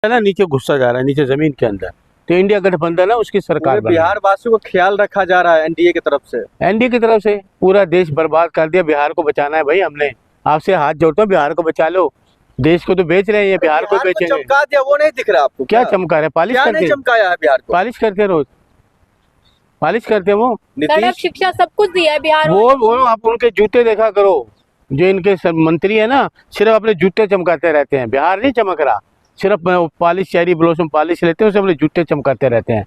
है ना, नीचे घुसता जा रहा है, नीचे जमीन के अंदर। तो इंडिया गठबंधन है, उसकी सरकार बनी। बिहार वासियों को ख्याल रखा जा रहा है एनडीए की तरफ से। एनडीए की तरफ से पूरा देश बर्बाद कर दिया। बिहार को बचाना है भाई, हमने आपसे हाथ जोड़ता हूं, बिहार को बचा लो। देश को तो बेच रहे हैं, ये बिहार को बेचेंगे। चमका दिया, वो नहीं दिख रहा आपको? क्या चमका रहे? पालिश क्या करते, नहीं चमकाया है बिहार को? पालिश करते, रोज पालिश करते वो। सड़क, शिक्षा सब कुछ दिया है बिहार। वो आप उनके जूते देखा करो, जो इनके मंत्री है ना, सिर्फ अपने जूते चमकाते रहते हैं। बिहार नहीं चमक रहा, सिर्फ पॉलिश, चेरी ब्लॉसम पॉलिश लेते हैं, उसे अपने जूते चमकाते रहते हैं।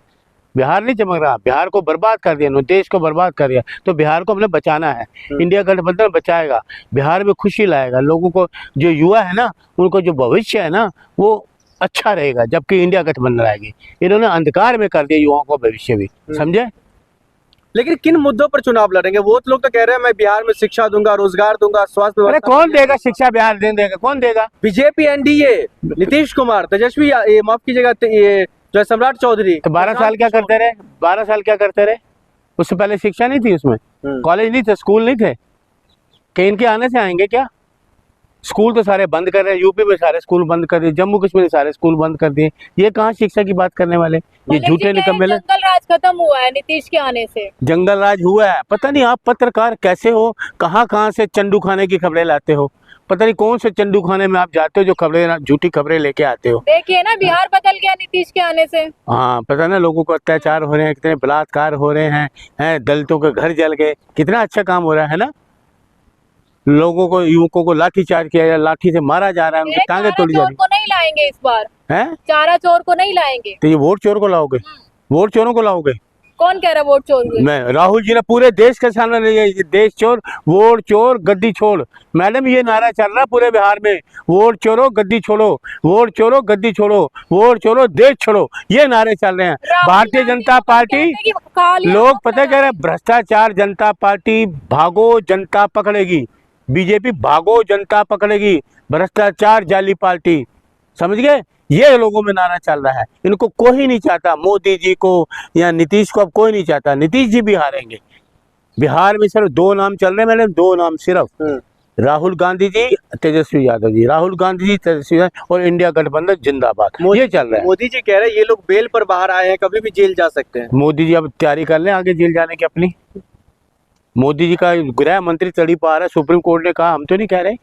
बिहार नहीं चमक रहा, बिहार को बर्बाद कर दिया, देश को बर्बाद कर दिया। तो बिहार को हमने बचाना है, इंडिया गठबंधन बचाएगा, बिहार में खुशी लाएगा, लोगों को, जो युवा है ना, उनको जो भविष्य है ना, वो अच्छा रहेगा जबकि इंडिया गठबंधन आएगी। इन्होंने अंधकार में कर दिया युवाओं को भविष्य भी, समझे। लेकिन किन मुद्दों पर चुनाव लड़ेंगे? वो लोग तो कह रहे हैं मैं बिहार में शिक्षा दूंगा, रोजगार दूंगा, स्वास्थ्य अरे व्यवस्था। कौन देगा शिक्षा? बिहार देगा, कौन देगा? बीजेपी, एनडीए, नीतीश कुमार, तेजस्वी, ये माफ कीजिएगा, ये जो सम्राट चौधरी। तो 12 साल क्या करते रहे? 12 साल क्या करते रहे? उससे पहले शिक्षा नहीं थी, उसमें कॉलेज नहीं थे, स्कूल नहीं थे। कि इनके आने से आएंगे क्या? स्कूल तो सारे बंद कर रहे हैं, यूपी में सारे स्कूल बंद कर दिए, जम्मू कश्मीर में सारे स्कूल बंद कर दिए। ये कहाँ शिक्षा की बात करने वाले? ये झूठे निकम्मे। जंगल राज खत्म हुआ है नीतीश के आने से। जंगल राज हुआ है? पता नहीं आप पत्रकार कैसे हो, कहाँ से चंडू खाने की खबरें लाते हो। पता नहीं कौन से चंडू खाने में आप जाते हो जो खबरें, झूठी खबरें लेके आते हो। देखिए ना, बिहार बदल गया नीतीश के आने से। हाँ, पता ना, लोगों को अत्याचार हो रहे हैं, कितने बलात्कार हो रहे हैं, दलितों के घर जल गए, कितना अच्छा काम हो रहा है ना। लोगों को, युवकों को लाठी चार्ज किया जा, लाठी से मारा जा रहा है, उनकी टांगे तोड़ी जा रही को नहीं लाएंगे इस बार है। चारा चोर को नहीं लाएंगे। तो ये वोट चोर को लाओगे? वोट चोरों को लाओगे? कौन कह रहा है वोट चोर? मैं, राहुल जी ने पूरे देश के सामने ले जाइए, देश चोर, वोट चोर, गद्दी छोड़। मैडम, ये नारा चल रहा पूरे बिहार में, वोट चोरो गद्दी छोड़ो, वोट चोरो गद्दी छोड़ो, वोट चोरो देश छोड़ो, ये नारे चल रहे हैं। भारतीय जनता पार्टी, लोग पता कह रहे हैं, भ्रष्टाचार जनता पार्टी भागो, जनता पकड़ेगी। बीजेपी भागो, जनता पकड़ेगी, भ्रष्टाचार जाली पार्टी, समझ गए? ये लोगों में नारा चल रहा है। इनको कोई नहीं चाहता, मोदी जी को या नीतीश को अब कोई नहीं चाहता। नीतीश जी भी हारेंगे। बिहार में सिर्फ 2 नाम चल रहे हैं मैडम, 2 नाम सिर्फ, राहुल गांधी जी, तेजस्वी यादव जी। राहुल गांधी जी, तेजस्वी यादव, और इंडिया गठबंधन जिंदाबाद, ये चल रहा है। मोदी जी कह रहे हैं ये लोग बेल पर बाहर आए हैं, कभी भी जेल जा सकते हैं। मोदी जी अब तैयारी कर लें आगे जेल जाने की अपनी। मोदी जी का गृह मंत्री तड़ी पा रहा है, सुप्रीम कोर्ट ने कहा, हम तो नहीं कह रहे।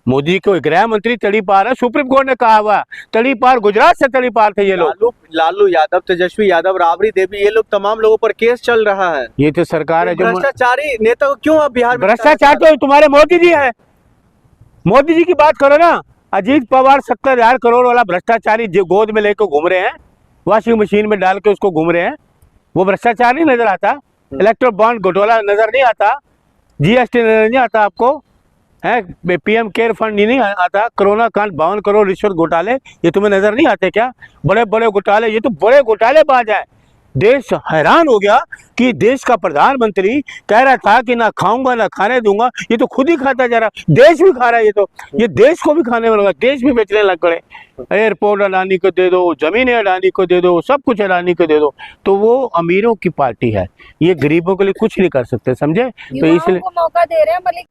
मोदी को गृह मंत्री तड़ी पार है, सुप्रीम कोर्ट ने कहा हुआ तड़ी पार, गुजरात से तड़ी पार थे ये लोग। लालू यादव, तेजस्वी यादव, राबड़ी देवी, ये लोग तमाम लोगों पर केस चल रहा है। ये तो सरकार है जो भ्रष्टाचारी नेता को क्यों अब बिहार में? भ्रष्टाचार तो तुम्हारे मोदी जी है। मोदी जी की बात करो ना। अजीत पवार 70,000 करोड़ वाला भ्रष्टाचारी जो गोद में लेकर घूम रहे हैं, वॉशिंग मशीन में डाल के उसको घूम रहे हैं, वो भ्रष्टाचार नहीं नजर आता? इलेक्ट्रो बॉन्ड घोटाला नजर नहीं आता? जीएसटी नजर नहीं आता आपको? है पीएम केयर फंड नहीं आता? कोरोना कांड, 52 करोड़ रिश्वत घोटाले, ये तुम्हें नजर नहीं आते क्या? बड़े बड़े घोटाले, ये तो बड़े घोटालेबाज है। देश हैरान हो गया कि देश का प्रधानमंत्री कह रहा था कि ना खाऊंगा ना खाने दूंगा, ये तो खुद ही खाता जा रहा, देश भी खा रहा है। ये देश को भी खाने में लगा, देश भी बेचने लग गए। एयरपोर्ट अडानी को दे दो, जमीनें अडानी को दे दो, सब कुछ अडानी को दे दो। तो वो अमीरों की पार्टी है, ये गरीबों के लिए कुछ नहीं कर सकते, समझे? तो इसलिए मौका दे रहे हैं।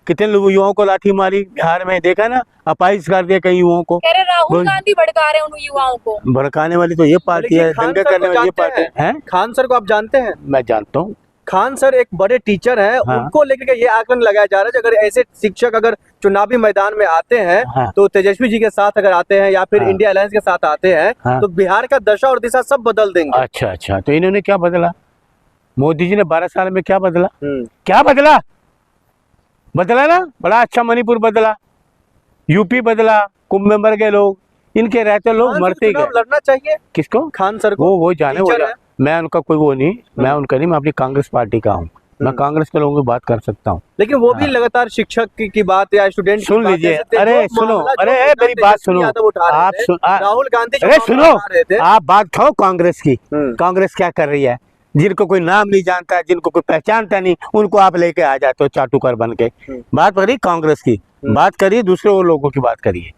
कितने युवाओं को लाठी मारी बिहार में, देखा ना, अपाहिज कर दिया कई युवाओं को। राहुल गांधी भड़का रहे हैं उन युवाओं को। भड़काने वाली तो ये पार्टी है, दंगे करने वाली ये पार्टी है। खान सर को आप जानते हैं? मैं जानता हूँ। खान सर एक बड़े टीचर हैं। हाँ। उनको लेकर ये आकलन लगाया जा रहा है अगर ऐसे शिक्षक अगर चुनावी मैदान में आते हैं, हाँ। तो तेजस्वी जी के साथ अगर आते हैं या फिर हाँ। इंडिया अलायंस के साथ आते हैं, हाँ। तो बिहार का दशा और दिशा सब बदल देंगे। अच्छा, तो इन्होंने क्या बदला? मोदी जी ने 12 साल में क्या बदला? क्या बदला ना? बड़ा अच्छा मणिपुर बदला, यूपी बदला, कुंभ में मर गए लोग, इनके रहते लोग मरते गए। लड़ना चाहिए किसको? खान सर को। वो जाने, मैं उनका कोई वो नहीं, मैं उनका नहीं, मैं अपनी कांग्रेस पार्टी का हूँ, मैं कांग्रेस के लोगों की बात कर सकता हूँ। लेकिन वो भी लगातार शिक्षक की बात या स्टूडेंट सुन लीजिए। अरे सुनो, अरे मेरी बात सुनो, आप राहुल गांधी, अरे सुनो, आप बात खाओ कांग्रेस की। कांग्रेस क्या कर रही है? जिनको कोई नाम नहीं जानता, जिनको कोई पहचानता नहीं, उनको आप लेके आ जाते हो चाटुकर बन के। बात करिए कांग्रेस की, बात करिए दूसरे और लोगों की बात करिए,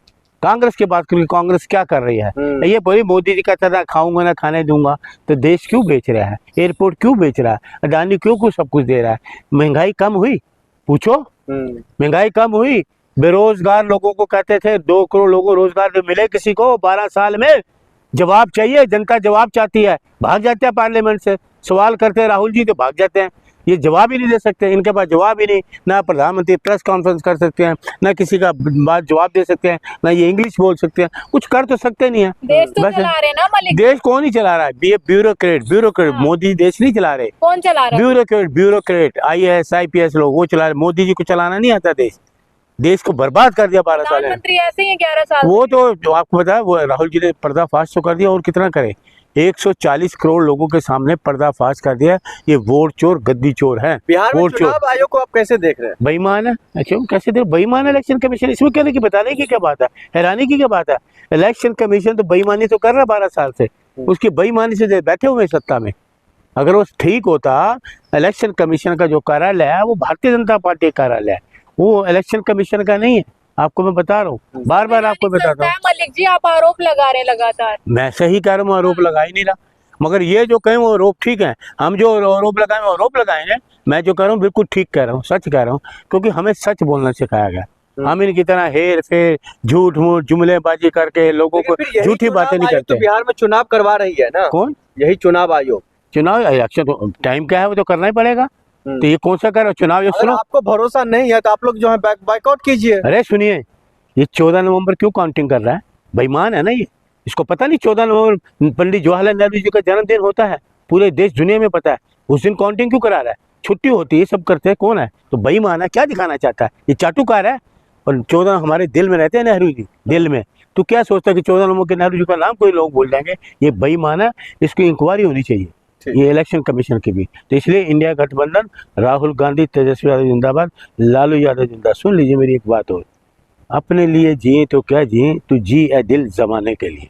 कांग्रेस की बात करिए। कांग्रेस क्या कर रही है? ये बोली मोदी जी कहता था खाऊंगा ना खाने दूंगा, तो देश क्यों बेच रहा है? एयरपोर्ट क्यों बेच रहा है? अडानी क्यों सब कुछ दे रहा है? महंगाई कम हुई? पूछो, महंगाई कम हुई? बेरोजगार लोगों को कहते थे 2 करोड़ लोगों को रोजगार तो मिले किसी को 12 साल में? जवाब चाहिए, जनता जवाब चाहती है। भाग जाते हैं पार्लियामेंट से, सवाल करते हैं राहुल जी तो भाग जाते हैं। ये जवाब ही नहीं दे सकते, इनके पास जवाब ही नहीं। ना प्रधानमंत्री प्रेस कॉन्फ्रेंस कर सकते हैं, ना किसी का बात जवाब दे सकते हैं, ना ये इंग्लिश बोल सकते हैं, कुछ कर तो सकते नहीं है। देश तो बस चला रहे ना मलिक। देश कौन ही चला रहा है? ब्यूरोक्रेट हाँ। मोदी देश नहीं चला रहे। कौन चला रहा है? ब्यूरोक्रेट IAS IPS लोग वो चला रहे। मोदी जी को चलाना नहीं आता देश को बर्बाद कर दिया 12 साल में। प्रधानमंत्री ऐसे ही 11 साल वो तो जो आपको पता है, वो राहुल जी ने पर्दाफाश तो कर दिया, और कितना करे। 140 करोड़ लोगों के सामने पर्दाफाश कर दिया। ये वोट चोर, गद्दी चोर है। बिहार में वोट चोर, चुनाव आयोग को आप कैसे देख रहे हैं? बेईमान है। क्यों कैसे दे? बेईमान है इलेक्शन कमीशन। इसमें कहने की, बताने की क्या बात है? हैरानी की क्या बात है? इलेक्शन कमीशन तो बेईमानी तो कर रहा है 12 साल से। उसकी बेईमानी से बैठे हुए सत्ता में। अगर वो ठीक होता, इलेक्शन कमीशन का जो कार्यालय है वो भारतीय जनता पार्टी का कार्यालय है, वो इलेक्शन कमीशन का नहीं है। आपको मैं बता रहा हूँ, बार बार आपको बताता हूँ। मलिक जी आप आरोप लगा रहे हैं लगातार। मैं सही कह रहा हूँ, आरोप लगा ही नहीं रहा। मगर ये जो कहें वो आरोप ठीक है। हम जो आरोप लगाएं वो आरोप लगाएंगे। मैं जो कह रहा हूँ बिल्कुल ठीक कह रहा हूँ, सच कह रहा हूँ, क्योंकि हमें सच बोलना सिखाया गया। हम इनकी तरह हेर फेर, झूठ मूठ, जुमलेबाजी करके लोगों को झूठी बातें नहीं करते। तो बिहार में चुनाव करवा रही है ना कौन? यही चुनाव आयोग। चुनाव इलेक्शन तो टाइम क्या है, वो तो करना ही पड़ेगा। तो ये कौन सा कर रहा चुनाव? ये अगर सुनो, आपको भरोसा नहीं है तो आप लोग जो है बाइकआउट कीजिए। अरे सुनिए, ये 14 नवंबर क्यों काउंटिंग कर रहा है? बेईमान है ना ये। इसको पता नहीं 14 नवंबर पंडित जवाहरलाल नेहरू जी का जन्मदिन होता है? पूरे देश दुनिया में पता है। उस दिन काउंटिंग क्यों करा रहा है? छुट्टी होती है, सब करते हैं। कौन है? तो बेईमान है। क्या दिखाना चाहता है? ये चाटुकार है। और 14 हमारे दिल में रहते हैं नेहरू जी, दिल में। तो क्या सोचता है कि 14 नवंबर के नेहरू जी का नाम कोई लोग भूल जाएंगे? ये बेईमान है। इसकी इंक्वायरी होनी चाहिए, ये इलेक्शन कमीशन की भी। तो इसलिए इंडिया गठबंधन, राहुल गांधी, तेजस्वी यादव जिंदाबाद, लालू यादव जिंदाबाद। सुन लीजिए मेरी एक बात और, अपने लिए जिए तो क्या जिए, तू जी है दिल जमाने के लिए।